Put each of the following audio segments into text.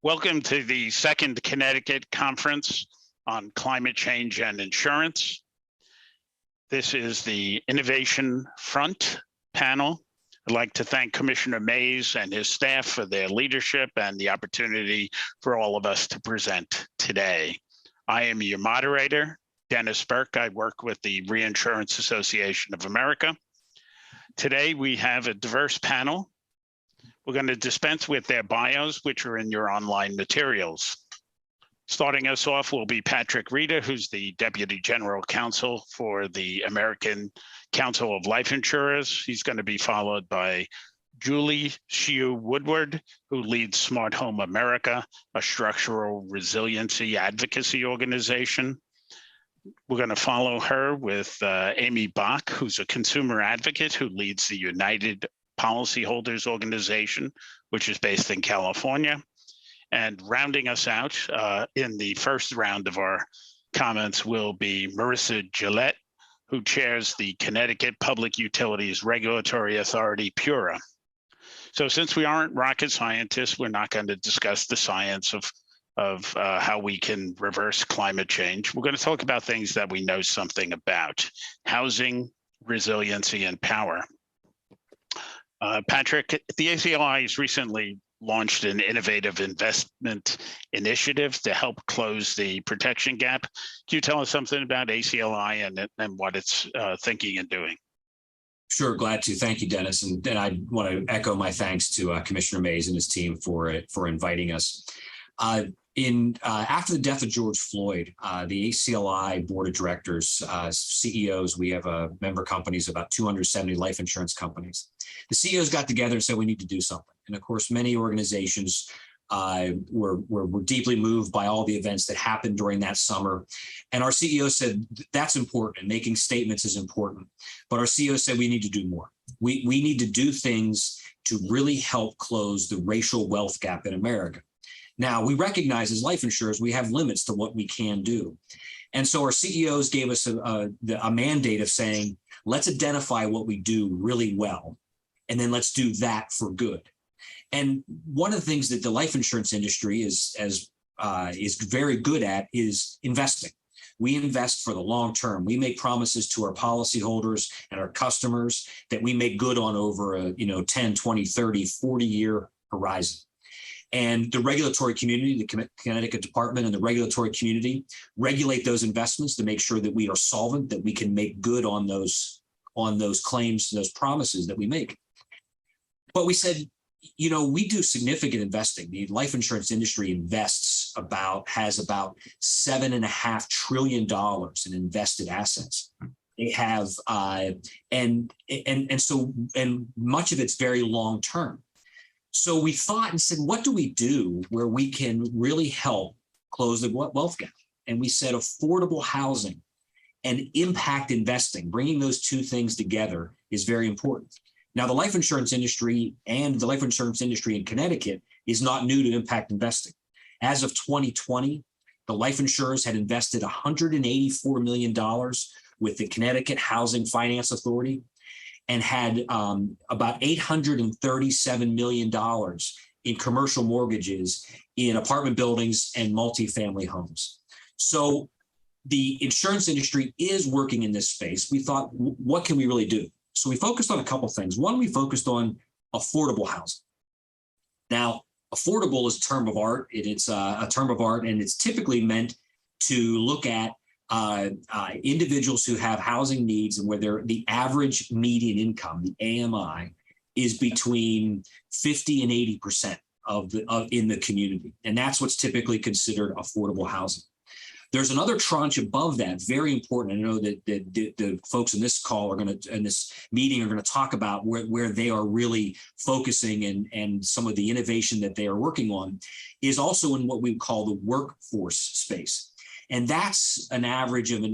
Welcome to the second Connecticut Conference on Climate Change and Insurance. This is the Innovation Front panel. I'd like to thank Commissioner Mays and his staff for their leadership and the opportunity for all of us to present today. I am your moderator, Denis Burke. I work with the Reinsurance Association of America. Today we have a diverse panel. We're going to dispense with their bios, which are in your online materials. Starting us off will be Patrick Rita, who's the Deputy General Counsel for the American Council of Life Insurers. He's going to be followed by Julie Shiu Woodward, who leads Smart Home America, a structural resiliency advocacy organization. We're going to follow her with Amy Bach, who's a consumer advocate who leads the United Policyholders Organization, which is based in California. And rounding us out in the first round of our comments will be Marissa Gillette, who chairs the Connecticut Public Utilities Regulatory Authority, PURA. So since we aren't rocket scientists, we're not going to discuss the science of how we can reverse climate change. We're going to talk about things that we know something about: housing, resiliency, and power. Patrick, the ACLI has recently launched an innovative investment initiative to help close the protection gap. Can you tell us something about ACLI and what it's thinking and doing? Sure, glad to. Thank you, Denis. And I want to echo my thanks to Commissioner Mays and his team for inviting us. After the death of George Floyd, the ACLI board of directors, CEOs, we have member companies, about 270 life insurance companies. The CEOs got together and said, we need to do something. And of course, many organizations were deeply moved by all the events that happened during that summer. And our CEO said, that's important, and making statements is important. But our CEO said, we need to do more. We need to do things to really help close the racial wealth gap in America. Now, we recognize as life insurers, we have limits to what we can do. And so our CEOs gave us a mandate of saying, let's identify what we do really well, and then let's do that for good. And one of the things that the life insurance industry is very good at is investing. We invest for the long term. We make promises to our policyholders and our customers that we make good on over a 10, 20, 30, 40-year horizon. And the regulatory community, the Connecticut Department and the regulatory community regulate those investments to make sure that we are solvent, that we can make good on those claims, those promises that we make. But we said, we do significant investing. The life insurance industry has about $7.5 trillion in invested assets. They have, and much of it's very long term. So we thought and said, what do we do where we can really help close the wealth gap? And we said affordable housing and impact investing, bringing those two things together is very important. Now, the life insurance industry and the life insurance industry in Connecticut is not new to impact investing. As of 2020, the life insurers had invested $184 million with the Connecticut Housing Finance Authority and had about $837 million in commercial mortgages in apartment buildings and multifamily homes. So the insurance industry is working in this space. We thought, what can we really do? So we focused on a couple of things. One, we focused on affordable housing. Now, affordable is a term of art. It's a term of art, and it's typically meant to look at individuals who have housing needs and where the average median income, the AMI, is between 50 and 80% in the community. And that's what's typically considered affordable housing. There's another tranche above that, very important. I know that the folks in this call in this meeting are going to talk about where they are really focusing and some of the innovation that they are working on is also in what we call the workforce space. And that's an average of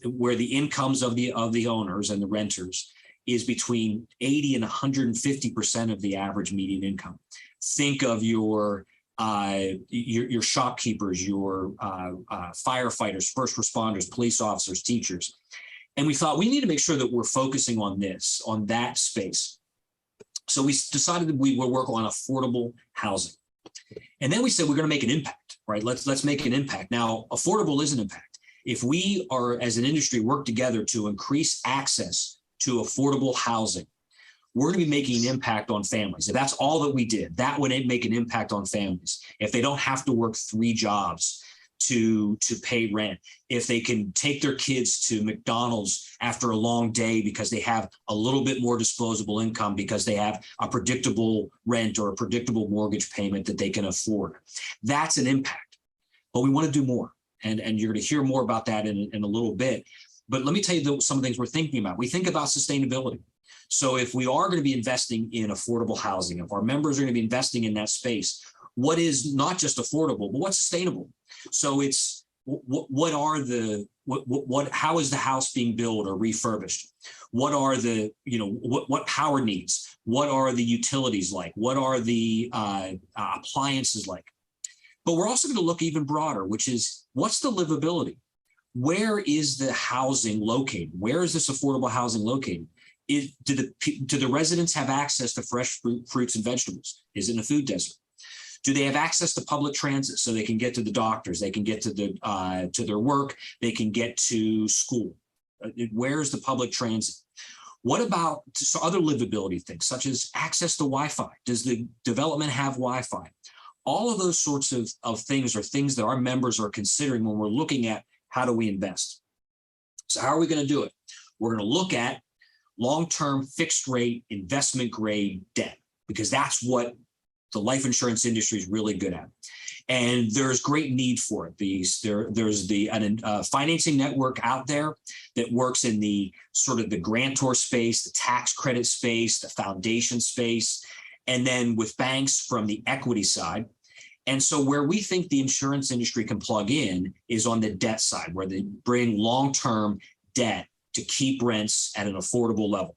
where the incomes of the owners and the renters is between 80 and 150% of the average median income. Think of your shopkeepers, your firefighters, first responders, police officers, teachers. And we thought we need to make sure that we're focusing on that space. So we decided that we would work on affordable housing. And then we said, we're going to make an impact, right? Let's make an impact. Now, affordable is an impact. If we are, as an industry, work together to increase access to affordable housing, we're going to be making an impact on families. If that's all that we did, that would make an impact on families. If they don't have to work 3 jobs to pay rent, if they can take their kids to McDonald's after a long day because they have a little bit more disposable income because they have a predictable rent or a predictable mortgage payment that they can afford, that's an impact. But we want to do more. And you're going to hear more about that in a little bit. But let me tell you some of the things we're thinking about. We think about sustainability. So if we are going to be investing in affordable housing, if our members are going to be investing in that space, what is not just affordable, but what's sustainable? So it's how is the house being built or refurbished? What are the, what power needs? What are the utilities like? What are the appliances like? But we're also going to look even broader, which is what's the livability? Where is the housing located? Where is this affordable housing located? Do the residents have access to fresh fruits and vegetables? Is it in a food desert? Do they have access to public transit so they can get to the doctors, they can get to their work, they can get to school? Where's the public transit? What about other livability things, such as access to Wi-Fi? Does the development have Wi-Fi? All of those sorts of things are things that our members are considering when we're looking at how do we invest. So how are we going to do it? We're going to look at long-term fixed rate investment grade debt, because that's what the life insurance industry is really good at. And there's great need for it. There's the financing network out there that works in the sort of the grantor space, the tax credit space, the foundation space, and then with banks from the equity side. And so where we think the insurance industry can plug in is on the debt side, where they bring long-term debt to keep rents at an affordable level.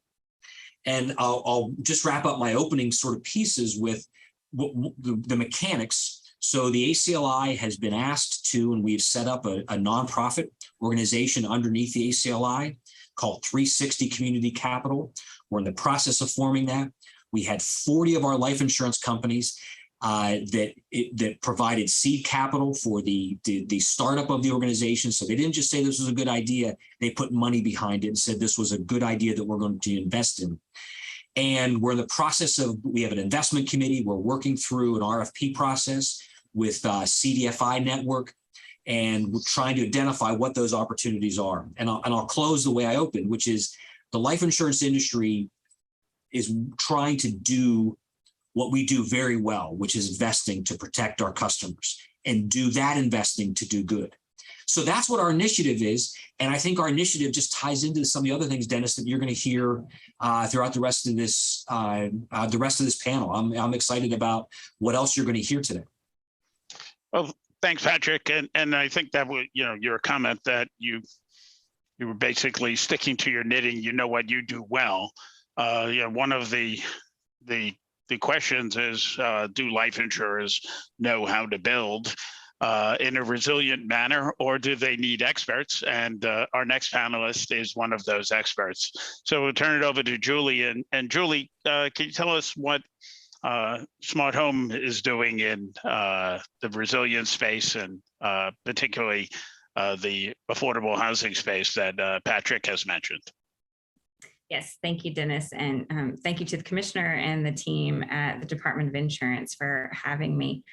And I'll just wrap up my opening sort of pieces with the mechanics. So the ACLI has been asked to, and we've set up a nonprofit organization underneath the ACLI called 360 Community Capital. We're in the process of forming that. We had 40 of our life insurance companies that provided seed capital for the startup of the organization. So they didn't just say this was a good idea. They put money behind it and said this was a good idea that we're going to invest in. And we're in the process of, we have an investment committee. We're working through an RFP process with CDFI network, and we're trying to identify what those opportunities are. And I'll close the way I opened, which is the life insurance industry is trying to do what we do very well, which is investing to protect our customers and do that investing to do good. So that's what our initiative is. And I think our initiative just ties into some of the other things, Dennis, that you're going to hear throughout the rest of this panel. I'm excited about what else you're going to hear today. Well, thanks, Patrick. And I think that your comment that you were basically sticking to your knitting, what you do well. One of the questions is, do life insurers know how to build in a resilient manner, or do they need experts? And our next panelist is one of those experts. So we'll turn it over to Julie. And Julie, can you tell us what Smart Home is doing in the resilient space, and particularly the affordable housing space that Patrick has mentioned? Yes, thank you, Dennis. And thank you to the commissioner and the team at the Department of Insurance for having me.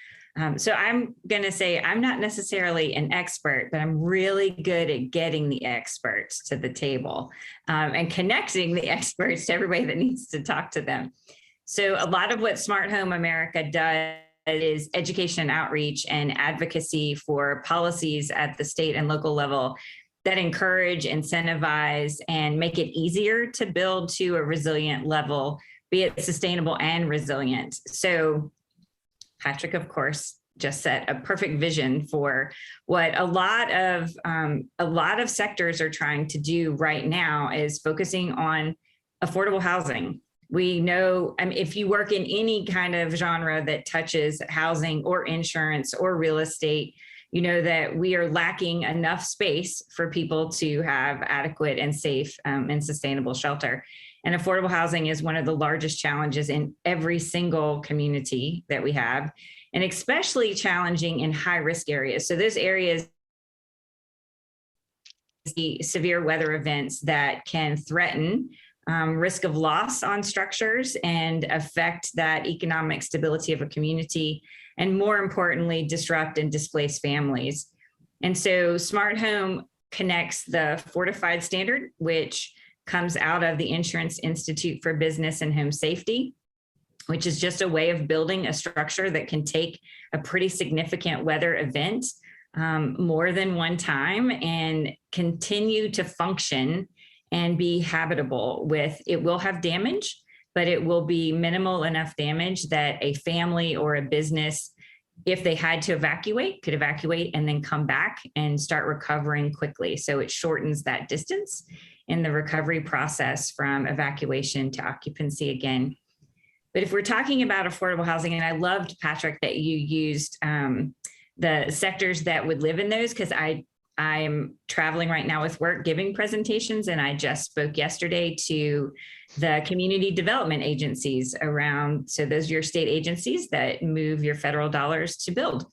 So I'm going to say I'm not necessarily an expert, but I'm really good at getting the experts to the table and connecting the experts to everybody that needs to talk to them. So a lot of what Smart Home America does is education and outreach and advocacy for policies at the state and local level that encourage, incentivize, and make it easier to build to a resilient level, be it sustainable and resilient. So Patrick, of course, just set a perfect vision for what a lot of sectors are trying to do right now, is focusing on affordable housing. We know, if you work in any kind of genre that touches housing or insurance or real estate, you know that we are lacking enough space for people to have adequate and safe and sustainable shelter. And affordable housing is one of the largest challenges in every single community that we have, and especially challenging in high risk areas. So those areas, the severe weather events that can threaten risk of loss on structures and affect that economic stability of a community, and more importantly, disrupt and displace families. And so Smart Home connects the fortified standard, which comes out of the Insurance Institute for Business and Home Safety, which is just a way of building a structure that can take a pretty significant weather event more than one time and continue to function and be habitable. With it will have damage, but it will be minimal enough damage that a family or a business, if they had to evacuate, could evacuate and then come back and start recovering quickly. So it shortens that distance in the recovery process from evacuation to occupancy again. But if we're talking about affordable housing, and I loved, Patrick, that you used the sectors that would live in those, because I'm traveling right now with work giving presentations, and I just spoke yesterday to the community development agencies around. So those are your state agencies that move your federal dollars to build.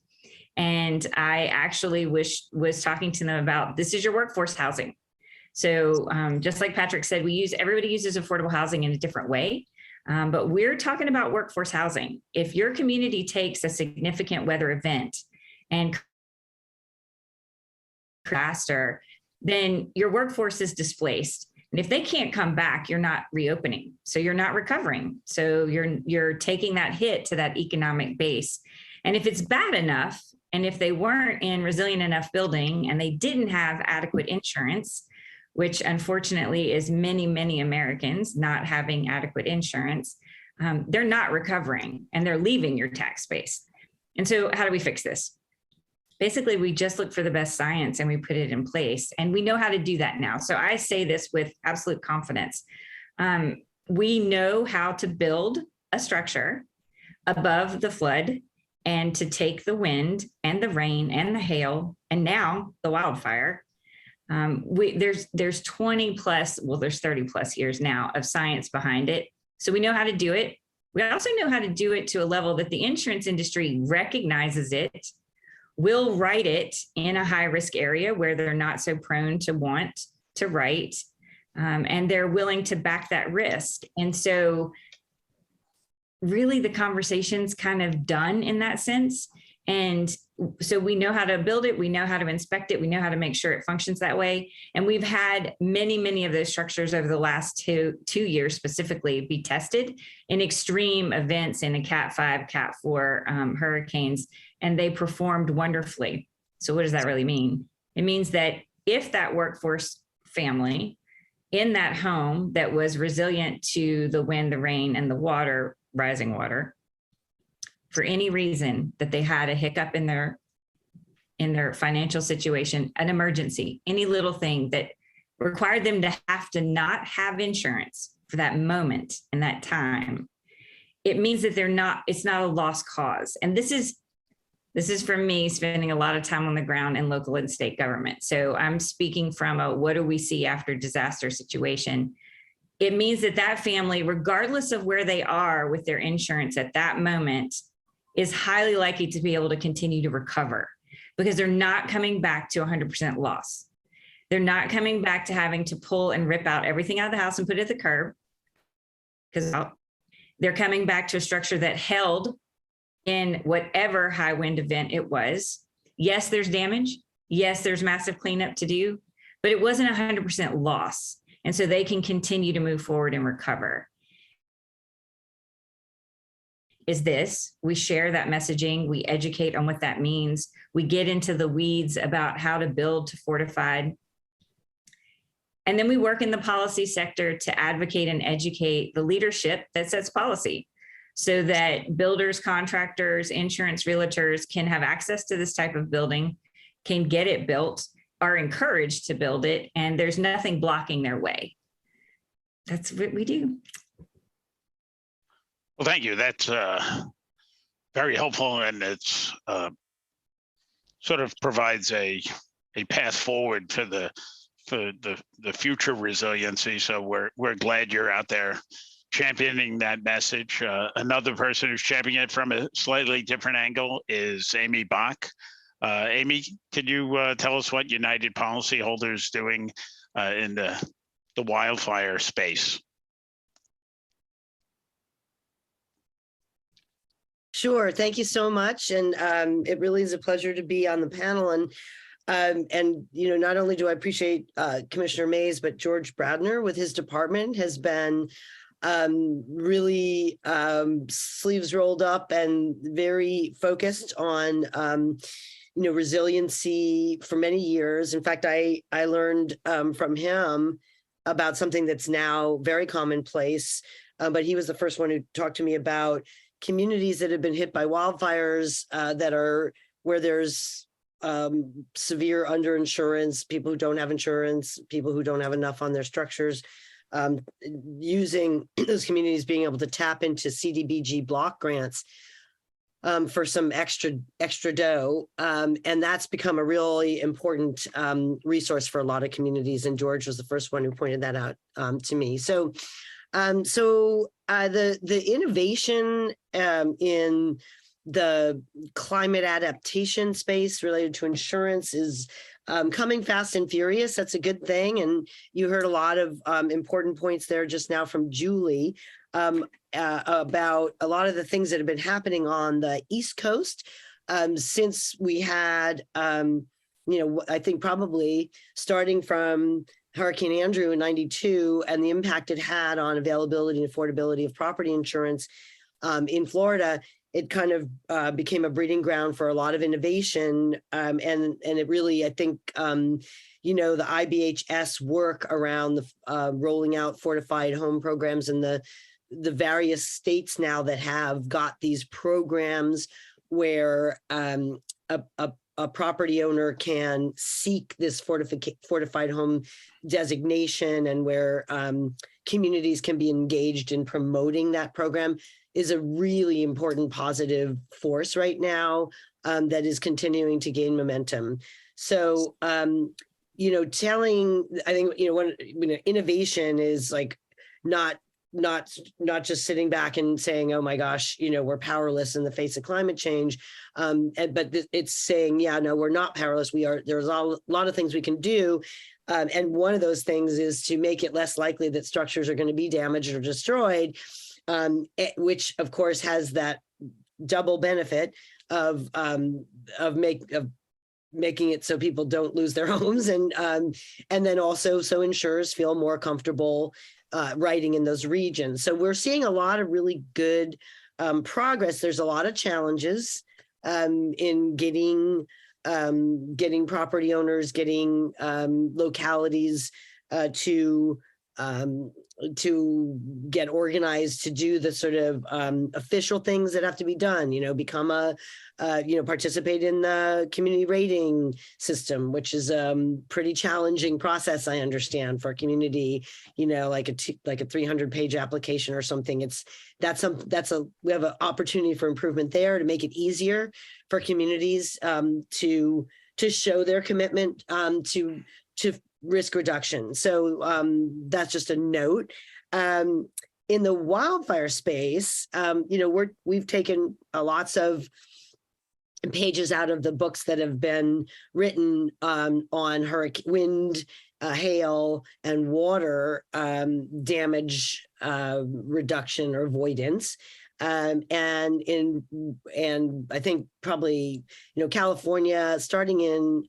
And I actually was talking to them about, this is your workforce housing. So just like Patrick said, everybody uses affordable housing in a different way. But we're talking about workforce housing. If your community takes a significant weather event and disaster, then your workforce is displaced. And if they can't come back, you're not reopening. So you're not recovering. So you're taking that hit to that economic base. And if it's bad enough, and if they weren't in resilient enough building and they didn't have adequate insurance, which unfortunately is many, many Americans not having adequate insurance, they're not recovering and they're leaving your tax base. And so how do we fix this? Basically, we just look for the best science and we put it in place, and we know how to do that now. So I say this with absolute confidence. We know how to build a structure above the flood and to take the wind and the rain and the hail and now the wildfire. There's 20 plus, well, there's 30 plus years now of science behind it. So we know how to do it. We also know how to do it to a level that the insurance industry recognizes it, will write it in a high risk area where they're not so prone to want to write, and they're willing to back that risk. And so really the conversation's kind of done in that sense. And so we know how to build it, we know how to inspect it, we know how to make sure it functions that way. And we've had many, many of those structures over the last two years specifically be tested in extreme events in a Cat 5, Cat 4 hurricanes, and they performed wonderfully. So what does that really mean? It means that if that workforce family in that home that was resilient to the wind, the rain, and the water, rising water, for any reason that they had a hiccup in their financial situation, an emergency, any little thing that required them to have to not have insurance for that moment and that time, it means that it's not a lost cause. And this is from me spending a lot of time on the ground in local and state government. So I'm speaking from a what do we see after disaster situation. It means that family, regardless of where they are with their insurance at that moment, is highly likely to be able to continue to recover because they're not coming back to 100% loss. They're not coming back to having to pull and rip out everything out of the house and put it at the curb, because they're coming back to a structure that held in whatever high wind event it was. Yes, there's damage. Yes, there's massive cleanup to do, but it wasn't 100% loss. And so they can continue to move forward and recover. We share that messaging, we educate on what that means, we get into the weeds about how to build to fortified. And then we work in the policy sector to advocate and educate the leadership that sets policy so that builders, contractors, insurance realtors can have access to this type of building, can get it built, are encouraged to build it, and there's nothing blocking their way. That's what we do. Well, thank you. That's very helpful, and it's sort of provides a path forward for the the future resiliency. So we're glad you're out there championing that message. Another person who's championing it from a slightly different angle is Amy Bach. Amy, could you tell us what United Policyholders is doing in the wildfire space? Sure. Thank you so much. And it really is a pleasure to be on the panel. And you know, not only do I appreciate Commissioner Mays, but George Bradner with his department has been really sleeves rolled up and very focused on you know, resiliency for many years. In fact, I learned from him about something that's now very commonplace, but he was the first one who talked to me about communities that have been hit by wildfires that are where there's severe underinsurance, people who don't have insurance, people who don't have enough on their structures, using those communities being able to tap into CDBG block grants for some extra dough. And that's become a really important resource for a lot of communities. And George was the first one who pointed that out to me. So the innovation in the climate adaptation space related to insurance is coming fast and furious. That's a good thing. And you heard a lot of important points there just now from Julie about a lot of the things that have been happening on the East Coast since we had, you know, I think probably starting from Hurricane Andrew in '92 and the impact it had on availability and affordability of property insurance in Florida. It kind of became a breeding ground for a lot of innovation. And it really, I think, you know, the IBHS work around the rolling out fortified home programs and the various states now that have got these programs where a property owner can seek this fortified home designation, and where communities can be engaged in promoting that program is a really important positive force right now that is continuing to gain momentum. So, you know, I think, you know, innovation is like not just sitting back and saying, oh my gosh, you know, we're powerless in the face of climate change. But it's saying, yeah, no, we're not powerless. There's a lot of things we can do. And one of those things is to make it less likely that structures are going to be damaged or destroyed, which of course has that double benefit of making it so people don't lose their homes, and then also so insurers feel more comfortable writing in those regions. So we're seeing a lot of really good progress. There's a lot of challenges in getting property owners, getting localities to get organized to do the sort of official things that have to be done, you know, become participate in the community rating system, which is a pretty challenging process, I understand, for a community, you know, like a 300-page application or something. We have an opportunity for improvement there to make it easier for communities to show their commitment to risk reduction. So that's just a note. In the wildfire space, you know, we've taken lots of pages out of the books that have been written on hurricane, wind, hail, and water damage reduction or avoidance. And I think probably, you know, California, starting in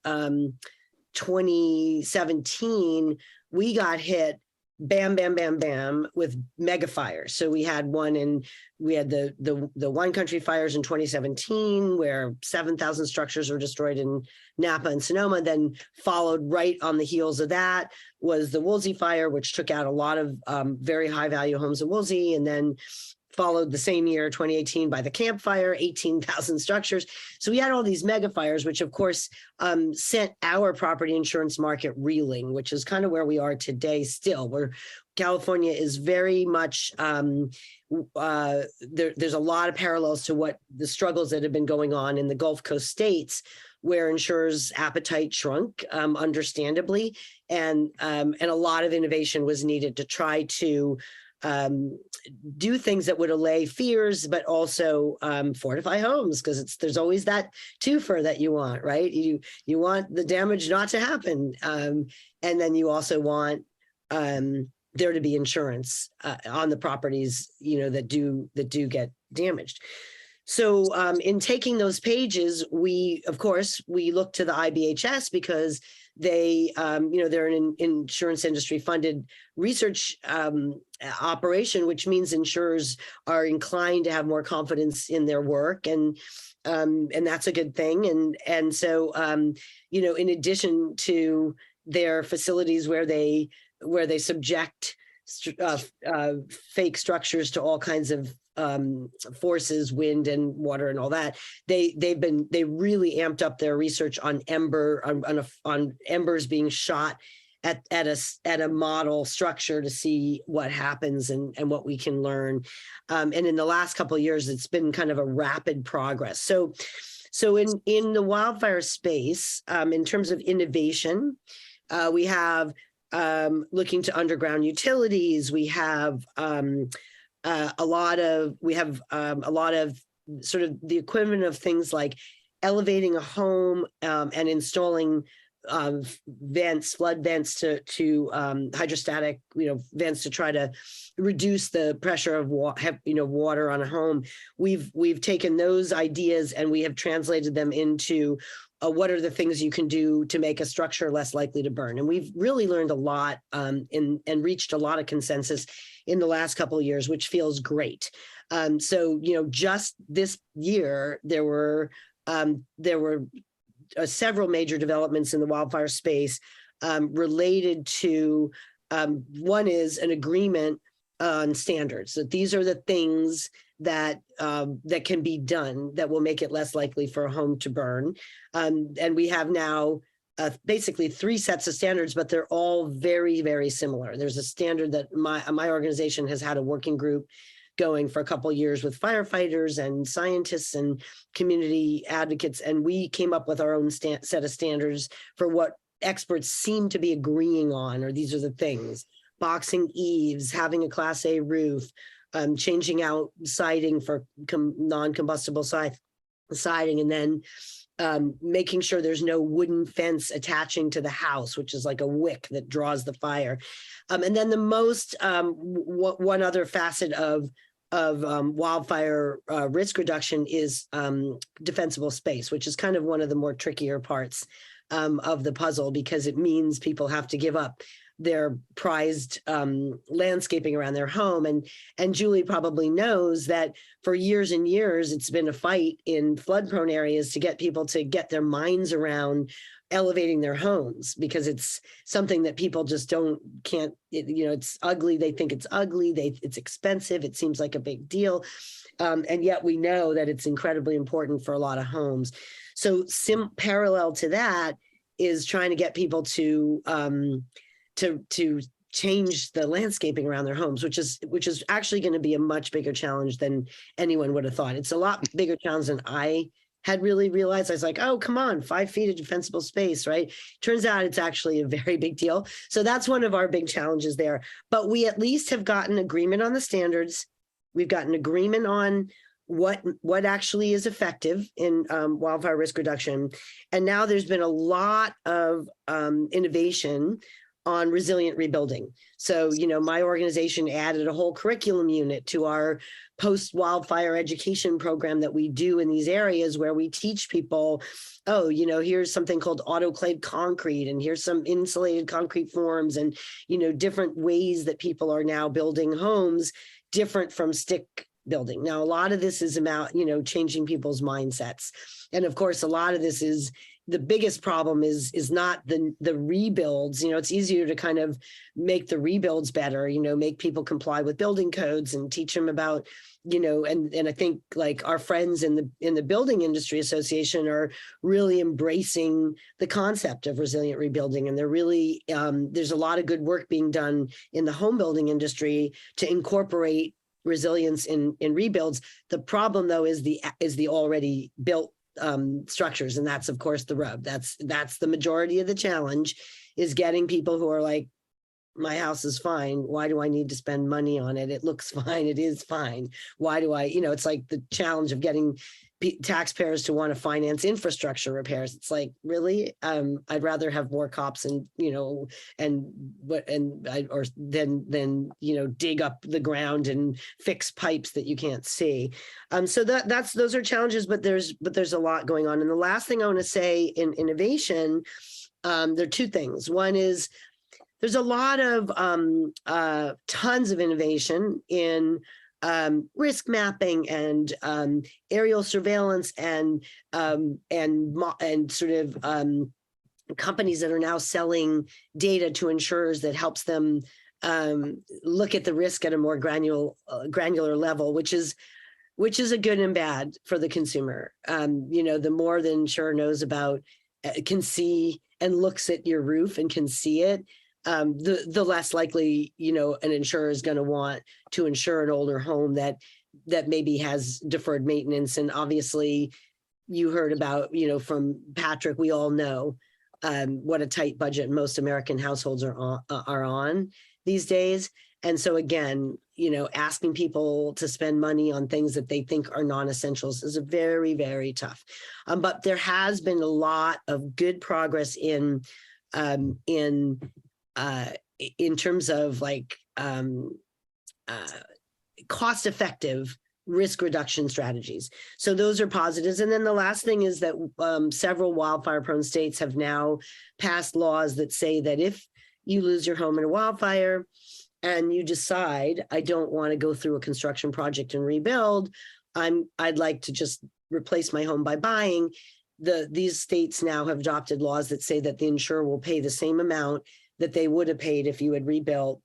2017, we got hit bam, bam, bam, bam with mega fires. So we had the Wine Country fires in 2017, where 7,000 structures were destroyed in Napa and Sonoma. Then followed right on the heels of that was the Woolsey fire, which took out a lot of very high value homes in Woolsey. And then followed the same year, 2018, by the Camp Fire, 18,000 structures. So we had all these mega fires, which of course sent our property insurance market reeling, which is kind of where we are today still, where California is very much, there's a lot of parallels to what the struggles that have been going on in the Gulf Coast states, where insurers' appetite shrunk, understandably, and a lot of innovation was needed to try to do things that would allay fears, but also fortify homes, because there's always that twofer that you want, right? You want the damage not to happen, and then you also want there to be insurance on the properties, that do get damaged. So in taking those pages, we look to the IBHS because they, they're an insurance industry funded research operation, which means insurers are inclined to have more confidence in their work, and that's a good thing. And so, in addition to their facilities where they subject fake structures to all kinds of forces, wind and water and all that, they really amped up their research on embers being shot at a model structure to see what happens and what we can learn. And in the last couple of years, it's been kind of a rapid progress. So in the wildfire space, in terms of innovation, we have looking to underground utilities. We have a lot of sort of the equivalent of things like elevating a home and installing flood vents to hydrostatic, vents to try to reduce the pressure of water on a home. We've taken those ideas and we have translated them into what are the things you can do to make a structure less likely to burn. And we've really learned a lot and reached a lot of consensus in the last couple of years, which feels great. So, just this year, there were several major developments in the wildfire space related to, one is an agreement on standards. So these are the things that can be done that will make it less likely for a home to burn. And we have now basically 3 sets of standards, but they're all very, very similar. There's a standard that my organization has had a working group going for a couple of years with firefighters and scientists and community advocates, and we came up with our own set of standards for what experts seem to be agreeing on, or these are the things: boxing eaves, having a Class A roof, changing out siding for non-combustible siding, and then making sure there's no wooden fence attaching to the house, which is like a wick that draws the fire. And then the most, one other facet of wildfire risk reduction is defensible space, which is kind of one of the more trickier parts of the puzzle, because it means people have to give up their prized landscaping around their home. And Julie probably knows that for years and years, it's been a fight in flood prone areas to get people to get their minds around elevating their homes, because it's something that people just can't, it's ugly. They think it's ugly. It's expensive. It seems like a big deal. And yet we know that it's incredibly important for a lot of homes. So parallel to that is trying to get people to change the landscaping around their homes, which is actually going to be a much bigger challenge than anyone would have thought. It's a lot bigger challenge than I had really realized. I was like, oh, come on, 5 feet of defensible space, right? Turns out it's actually a very big deal. So that's one of our big challenges there. But we at least have gotten agreement on the standards. We've gotten agreement on what actually is effective in wildfire risk reduction. And now there's been a lot of innovation on resilient rebuilding. So, my organization added a whole curriculum unit to our post-wildfire education program that we do in these areas, where we teach people, here's something called autoclave concrete, and here's some insulated concrete forms, and, different ways that people are now building homes different from stick building. Now, a lot of this is about, changing people's mindsets. And of course, a lot of this is the biggest problem is not the rebuilds. It's easier to kind of make the rebuilds better, make people comply with building codes and teach them about, and I think like our friends in the Building Industry Association are really embracing the concept of resilient rebuilding. And they're really, there's a lot of good work being done in the home building industry to incorporate resilience in rebuilds. The problem though is the already built structures, and that's of course the rub. That's the majority of the challenge, is getting people who are like, my house is fine, why do I need to spend money on it? It looks fine, it is fine, why do I, it's like the challenge of getting taxpayers to want to finance infrastructure repairs. It's like, really, I'd rather have more cops and than dig up the ground and fix pipes that you can't see. So those are challenges, but there's a lot going on. And the last thing I want to say in innovation, there are two things. One is there's a lot of tons of innovation in risk mapping and aerial surveillance and sort of companies that are now selling data to insurers that helps them look at the risk at a more granular level, which is a good and bad for the consumer. The more the insurer knows about, can see and looks at your roof and can see it, the less likely, an insurer is going to want to insure an older home that maybe has deferred maintenance. And obviously you heard about, from Patrick, we all know what a tight budget most American households are on these days. And so again, asking people to spend money on things that they think are non-essentials is a very, very tough. But there has been a lot of good progress in terms of like cost-effective risk reduction strategies. So those are positives. And then the last thing is that several wildfire-prone states have now passed laws that say that if you lose your home in a wildfire and you decide, I don't want to go through a construction project and rebuild, I'd like to just replace my home by buying. These states now have adopted laws that say that the insurer will pay the same amount that they would have paid if you had rebuilt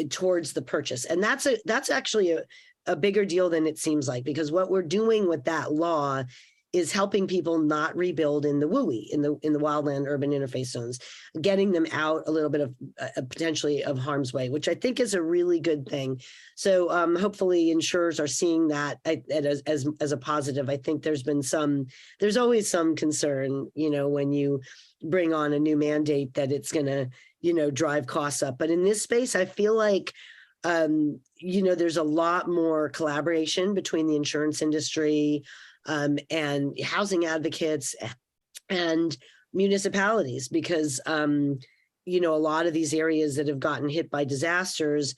towards the purchase. And that's actually a bigger deal than it seems like, because what we're doing with that law is helping people not rebuild in the WUI, in the wildland urban interface zones, getting them out a little bit of potentially of harm's way, which I think is a really good thing. So hopefully insurers are seeing that as a positive. I think there's always some concern, when you bring on a new mandate that it's going to, drive costs up. But in this space, I feel like, there's a lot more collaboration between the insurance industry and housing advocates and municipalities, because, a lot of these areas that have gotten hit by disasters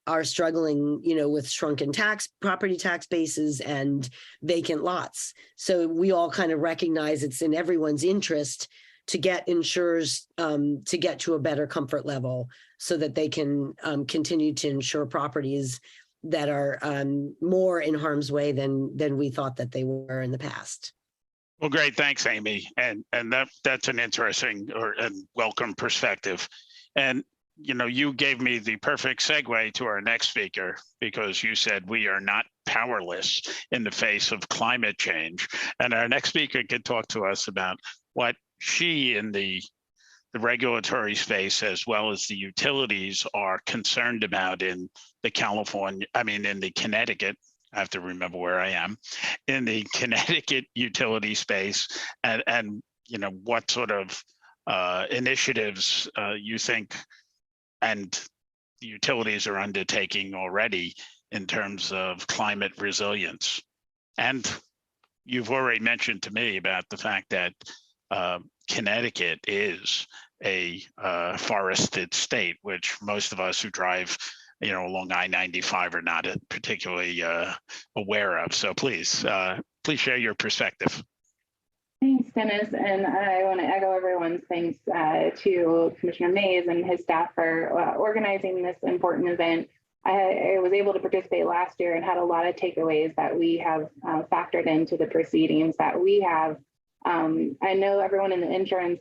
are struggling, with shrunken property tax bases and vacant lots. So we all kind of recognize it's in everyone's interest to get insurers to get to a better comfort level so that they can continue to insure properties that are more in harm's way than we thought that they were in the past. Well, great. Thanks, Amy. And that's an interesting and welcome perspective. And, you gave me the perfect segue to our next speaker, because you said we are not powerless in the face of climate change. And our next speaker could talk to us about what she in the regulatory space, as well as the utilities, are concerned about in the Connecticut, I have to remember where I am, in the Connecticut utility space, and what sort of initiatives you think and the utilities are undertaking already in terms of climate resilience. And you've already mentioned to me about the fact that Connecticut is a forested state, which most of us who drive, along I-95 are not particularly aware of. So please share your perspective. Thanks, Dennis. And I want to echo everyone's thanks to Commissioner Mays and his staff for organizing this important event. I was able to participate last year and had a lot of takeaways that we have factored into the proceedings that we have I know everyone in the insurance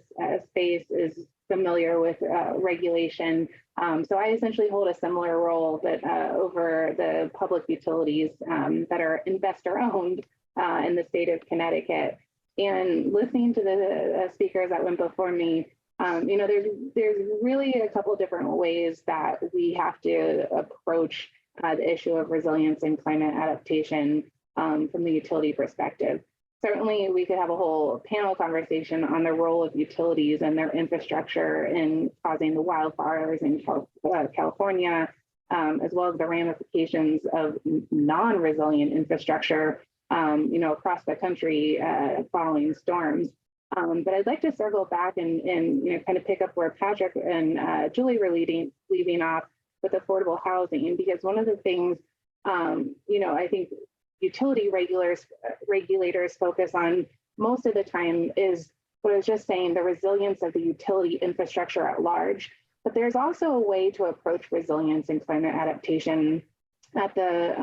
space is familiar with regulation. So I essentially hold a similar role that over the public utilities that are investor owned in the state of Connecticut. And listening to the speakers that went before me, there's really a couple of different ways that we have to approach the issue of resilience and climate adaptation from the utility perspective. Certainly, we could have a whole panel conversation on the role of utilities and their infrastructure in causing the wildfires in California, as well as the ramifications of non-resilient infrastructure, across the country following storms. But I'd like to circle back and kind of pick up where Patrick and Julie were leaving off with affordable housing, because one of the things, I think utility regulators focus on most of the time is what I was just saying, the resilience of the utility infrastructure at large. But there's also a way to approach resilience and climate adaptation at the,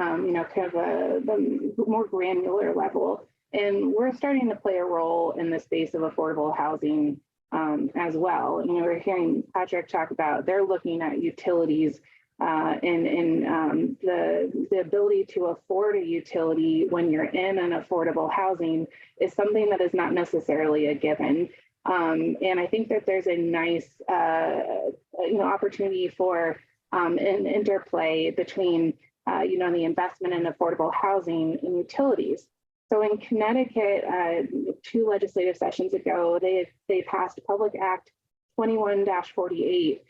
the more granular level. And we're starting to play a role in the space of affordable housing as well. We're hearing Patrick talk about they're looking at utilities and the ability to afford a utility when you're in an affordable housing is something that is not necessarily a given. And I think that there's a nice, opportunity for an interplay between, the investment in affordable housing and utilities. So in Connecticut, 2 legislative sessions ago, they passed Public Act 21-48,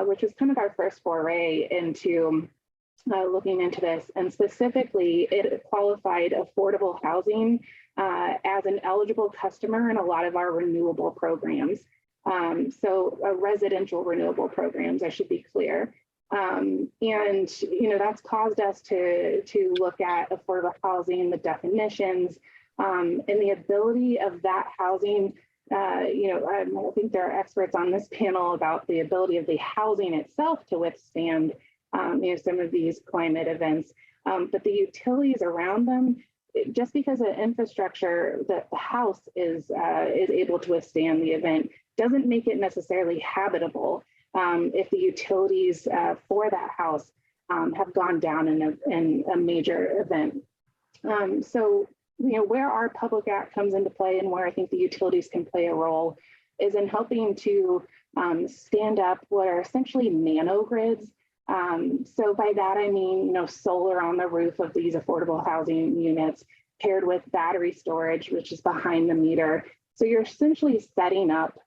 which was kind of our first foray into looking into this. And specifically, it qualified affordable housing as an eligible customer in a lot of our renewable programs. So residential renewable programs, I should be clear. And, that's caused us to look at affordable housing, the definitions, and the ability of that housing. I think there are experts on this panel about the ability of the housing itself to withstand, some of these climate events, but the utilities around them, just because the infrastructure that the house is able to withstand the event doesn't make it necessarily habitable if the utilities for that house have gone down in a major event. So where our Public Act comes into play and where I think the utilities can play a role is in helping to stand up what are essentially nanogrids. So by that, I mean, solar on the roof of these affordable housing units paired with battery storage, which is behind the meter. So you're essentially setting up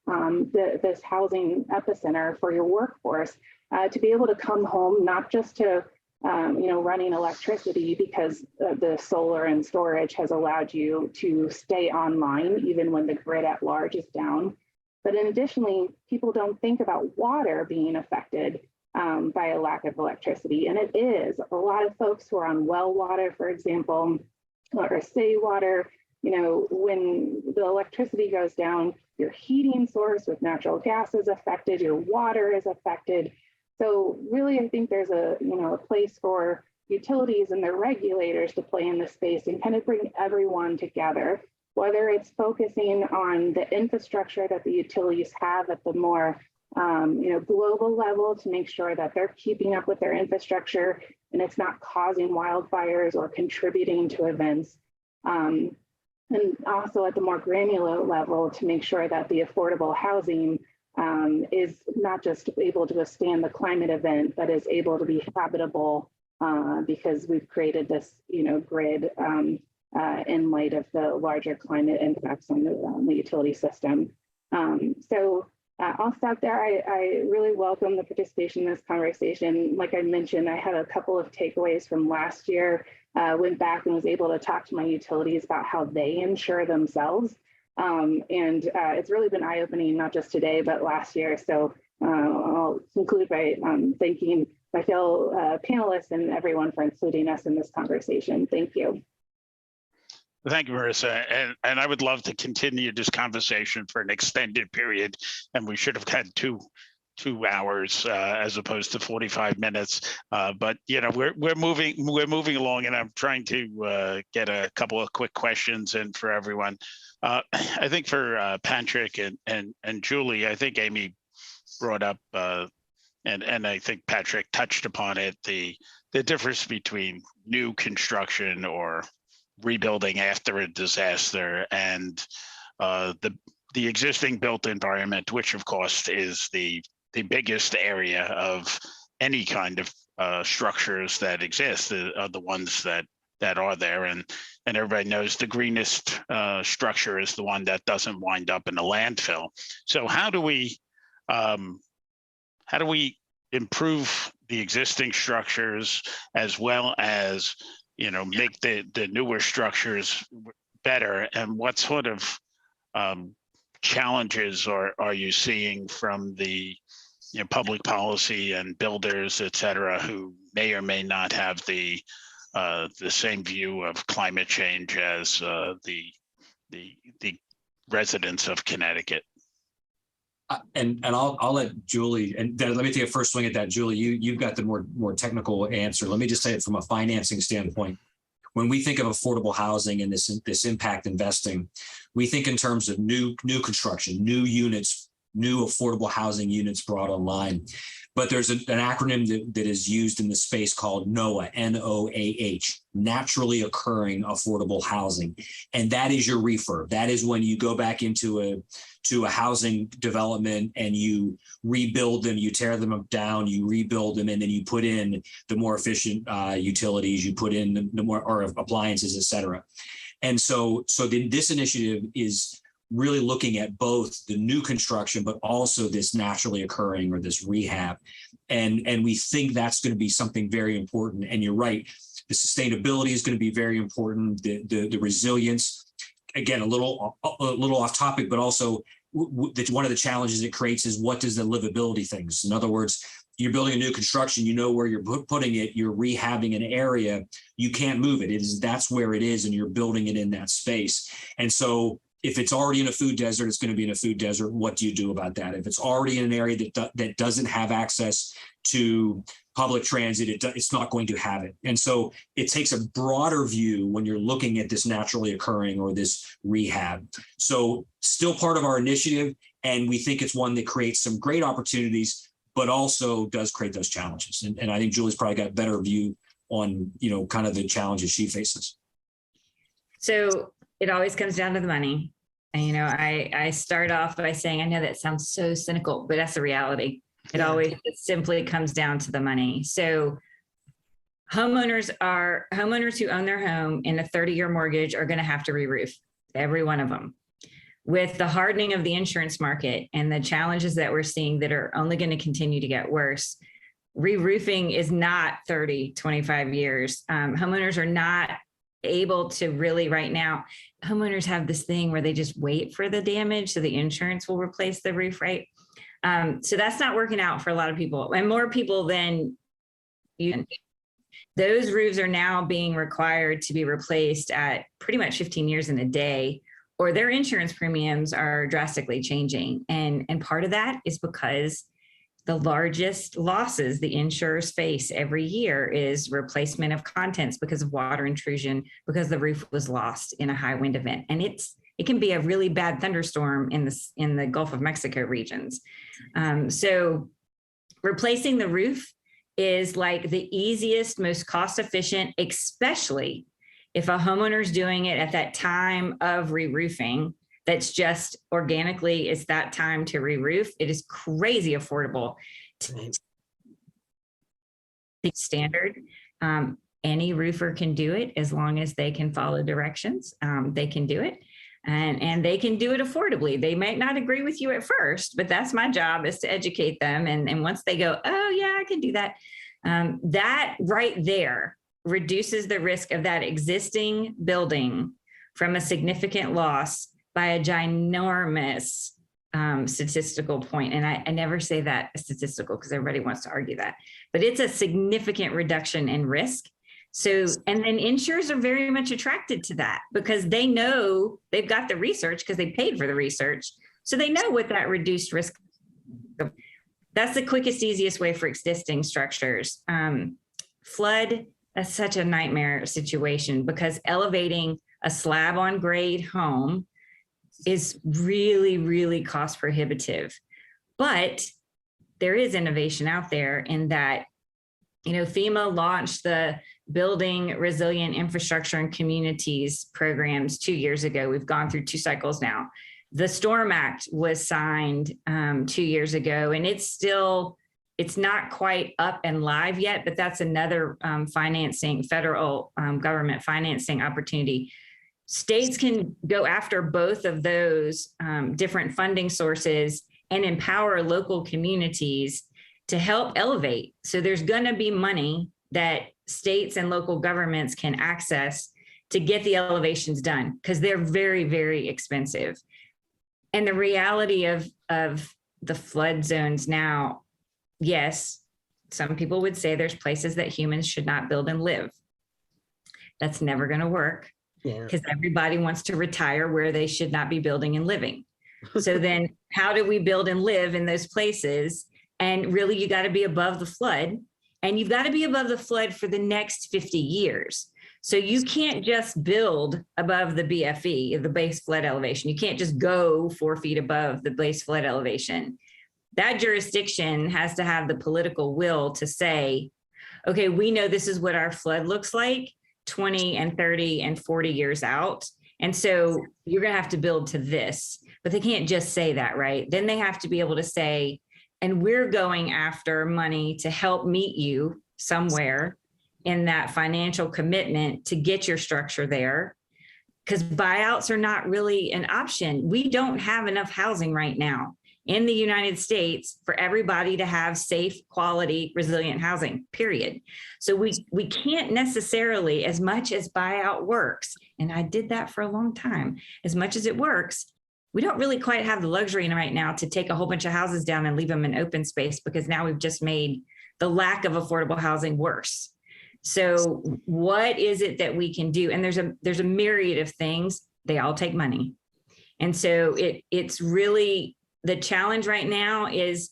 this housing epicenter for your workforce to be able to come home, not just to running electricity, because the solar and storage has allowed you to stay online even when the grid at large is down. But additionally, people don't think about water being affected by a lack of electricity. And it is. A lot of folks who are on well water, for example, or city water, when the electricity goes down, your heating source with natural gas is affected, your water is affected. So really, I think there's a place for utilities and their regulators to play in this space and kind of bring everyone together, whether it's focusing on the infrastructure that the utilities have at the more global level to make sure that they're keeping up with their infrastructure and it's not causing wildfires or contributing to events. And also at the more granular level to make sure that the affordable housing is not just able to withstand the climate event, but is able to be habitable because we've created this, grid in light of the larger climate impacts on the utility system. So I'll stop there. I really welcome the participation in this conversation. Like I mentioned, I had a couple of takeaways from last year. Went back and was able to talk to my utilities about how they insure themselves. And it's really been eye-opening, not just today, but last year. So I'll conclude by thanking my fellow panelists and everyone for including us in this conversation. Thank you. Thank you, Marissa. And I would love to continue this conversation for an extended period. And we should have had two 2 hours as opposed to 45 minutes. But we're moving along, and I'm trying to get a couple of quick questions in for everyone. I think for Patrick and Julie, I think Amy brought up and I think Patrick touched upon it, the difference between new construction or rebuilding after a disaster and the existing built environment, which of course is the biggest area of any kind of structures that exist, are the ones that are there, and everybody knows the greenest structure is the one that doesn't wind up in a landfill. So how do we improve the existing structures as well as make the newer structures better, and what sort of challenges are you seeing from the public policy and builders, et cetera, who may or may not have the same view of climate change as the residents of Connecticut? And I'll let Julie, and then let me take a first swing at that. Julie, you've got the more technical answer. Let me just say it from a financing standpoint. When we think of affordable housing and this impact investing, we think in terms of new construction, new units, new affordable housing units brought online. But there's an acronym that is used in the space called NOAH, N-O-A-H, naturally occurring affordable housing. And that is your refurb. That is when you go back into a housing development and you rebuild them, you tear them down, you rebuild them, and then you put in the more efficient utilities, you put in the more or appliances, et cetera. And so this initiative is really looking at both the new construction, but also this naturally occurring or this rehab. And we think that's going to be something very important. And you're right, the sustainability is going to be very important, the resilience. Again, a little off topic, but also one of the challenges it creates is what does the livability things? In other words, you're building a new construction, you know where you're putting it, you're rehabbing an area, you can't move it. That's where it is, and you're building it in that space. And so if it's already in a food desert, it's going to be in a food desert. What do you do about that? If it's already in an area that doesn't have access to public transit, it's not going to have it. And so it takes a broader view when you're looking at this naturally occurring or this rehab. So still part of our initiative, and we think it's one that creates some great opportunities, but also does create those challenges. And I think Julie's probably got a better view on, kind of the challenges she faces. So it always comes down to the money. And, I start off by saying, I know that sounds so cynical, but that's the reality. It always simply comes down to the money. So homeowners who own their home in a 30-year mortgage are going to have to re-roof, every one of them. With the hardening of the insurance market and the challenges that we're seeing that are only going to continue to get worse, re-roofing is not 30, 25 years. Homeowners are not able to really right now. Homeowners have this thing where they just wait for the damage so the insurance will replace the roof, right? So that's not working out for a lot of people, and more people than you. Those roofs are now being required to be replaced at pretty much 15 years in a day, or their insurance premiums are drastically changing. And part of that is because the largest losses the insurers face every year is replacement of contents because of water intrusion, because the roof was lost in a high wind event. And it can be a really bad thunderstorm in the Gulf of Mexico regions. So replacing the roof is like the easiest, most cost efficient, especially if a homeowner is doing it at that time of re-roofing. That's just organically, it's that time to re-roof. It is crazy affordable. Standard. Any roofer can do it as long as they can follow directions. They can do it, and they can do it affordably. They might not agree with you at first, but that's my job, is to educate them. And once they go, oh yeah, I can do that. That right there reduces the risk of that existing building from a significant loss by a ginormous statistical point. And I never say that statistical because everybody wants to argue that, but it's a significant reduction in risk. So, and then insurers are very much attracted to that because they know they've got the research because they paid for the research. So they know what that reduced risk. That's the quickest, easiest way for existing structures. Flood, that's such a nightmare situation because elevating a slab on grade home is really, really cost prohibitive. But there is innovation out there in that, FEMA launched the Building Resilient Infrastructure and Communities programs 2 years ago. We've gone through 2 cycles now. The Storm Act was signed 2 years ago, and it's not quite up and live yet, but that's another federal government financing opportunity. States can go after both of those different funding sources and empower local communities to help elevate. So there's going to be money that states and local governments can access to get the elevations done because they're very, very expensive. And the reality of the flood zones now, yes, some people would say there's places that humans should not build and live. That's never going to work because everybody wants to retire where they should not be building and living. So then how do we build and live in those places? And really, you got to be above the flood, and you've got to be above the flood for the next 50 years. So you can't just build above the BFE, the base flood elevation. You can't just go 4 feet above the base flood elevation. That jurisdiction has to have the political will to say, okay, we know this is what our flood looks like 20 and 30 and 40 years out. And so you're going to have to build to this, but they can't just say that, right? Then they have to be able to say, and we're going after money to help meet you somewhere in that financial commitment to get your structure there, because buyouts are not really an option. We don't have enough housing right now in the United States for everybody to have safe, quality, resilient housing, period. So we can't necessarily, as much as buyout works, and I did that for a long time, as much as it works, we don't really quite have the luxury right now to take a whole bunch of houses down and leave them in open space, because now we've just made the lack of affordable housing worse. So what is it that we can do? And there's a myriad of things. They all take money. And so it's really, the challenge right now is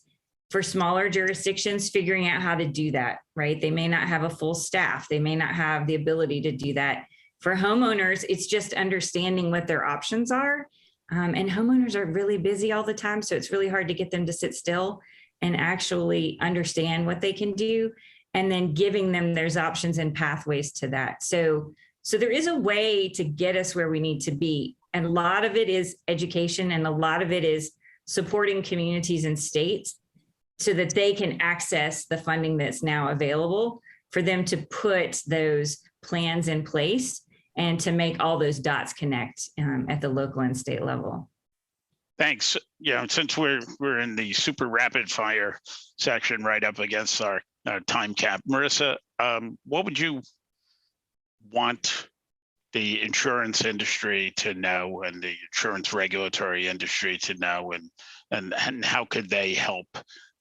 for smaller jurisdictions figuring out how to do that, right? They may not have a full staff. They may not have the ability to do that. For homeowners, it's just understanding what their options are. And homeowners are really busy all the time. So it's really hard to get them to sit still and actually understand what they can do, and then giving them those options and pathways to that. So there is a way to get us where we need to be. And a lot of it is education, and a lot of it is supporting communities and states so that they can access the funding that's now available for them to put those plans in place and to make all those dots connect at the local and state level. Thanks. Since we're in the super rapid fire section right up against our time cap, Marissa, what would you want the insurance industry to know and the insurance regulatory industry to know, and how could they help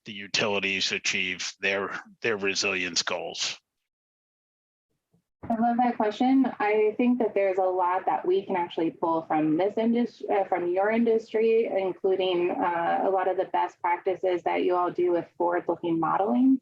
the utilities achieve their resilience goals? I love that question. I think that there's a lot that we can actually pull from this industry, from your industry, including a lot of the best practices that you all do with forward-looking modeling.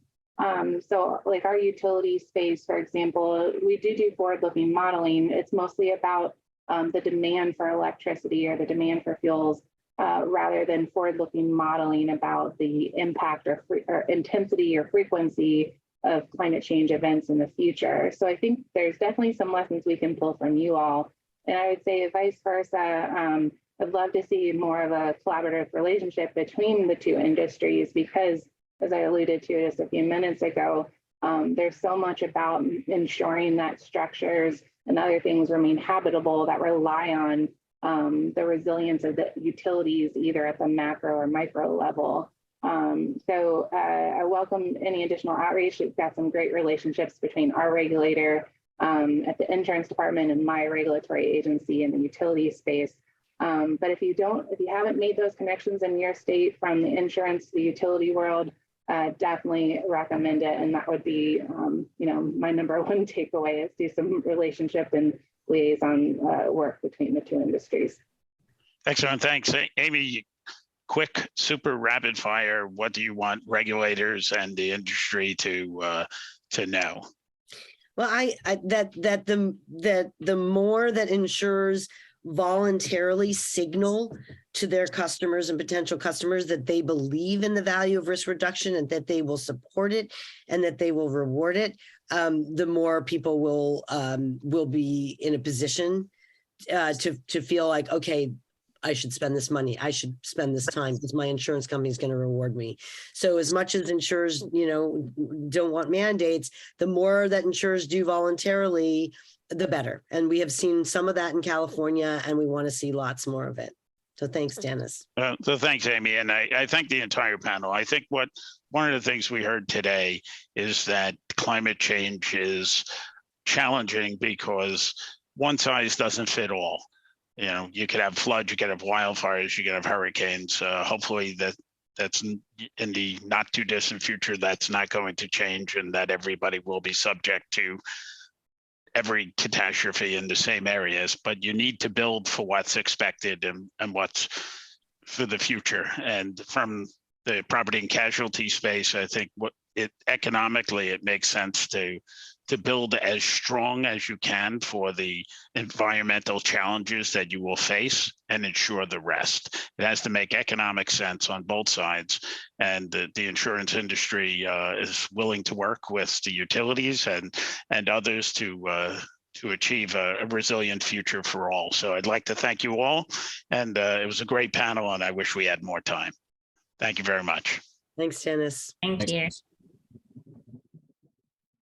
So like our utility space, for example, we do forward-looking modeling. It's mostly about the demand for electricity or the demand for fuels, rather than forward-looking modeling about the impact or intensity or frequency of climate change events in the future. So I think there's definitely some lessons we can pull from you all. And I would say vice versa, I'd love to see more of a collaborative relationship between the two industries, because as I alluded to just a few minutes ago, there's so much about ensuring that structures and other things remain habitable that rely on the resilience of the utilities, either at the macro or micro level. So I welcome any additional outreach. We've got some great relationships between our regulator at the insurance department and my regulatory agency in the utility space. But if you haven't made those connections in your state from the insurance to the utility world, definitely recommend it. And that would be, my number one takeaway is do some relationship and liaison work between the two industries. Excellent, thanks. Amy, quick, super rapid fire. What do you want regulators and the industry to know? Well, the more that insurers voluntarily signal to their customers and potential customers that they believe in the value of risk reduction and that they will support it and that they will reward it, the more people will be in a position to feel like, okay, I should spend this money. I should spend this time because my insurance company is going to reward me. So as much as insurers, don't want mandates, the more that insurers do voluntarily, the better. And we have seen some of that in California, and we want to see lots more of it. So thanks, Denis. So thanks, Amy. And I thank the entire panel. I think one of the things we heard today is that climate change is challenging because one size doesn't fit all. You could have floods, you could have wildfires, you could have hurricanes. Hopefully that's in the not too distant future, that's not going to change, and that everybody will be subject to every catastrophe in the same areas. But you need to build for what's expected and what's for the future. And from the property and casualty space, I think economically it makes sense to build as strong as you can for the environmental challenges that you will face and insure the rest. It has to make economic sense on both sides. And the insurance industry is willing to work with the utilities and others to achieve a resilient future for all. So I'd like to thank you all. And it was a great panel, and I wish we had more time. Thank you very much. Thanks, Denis. Thank you. Thanks.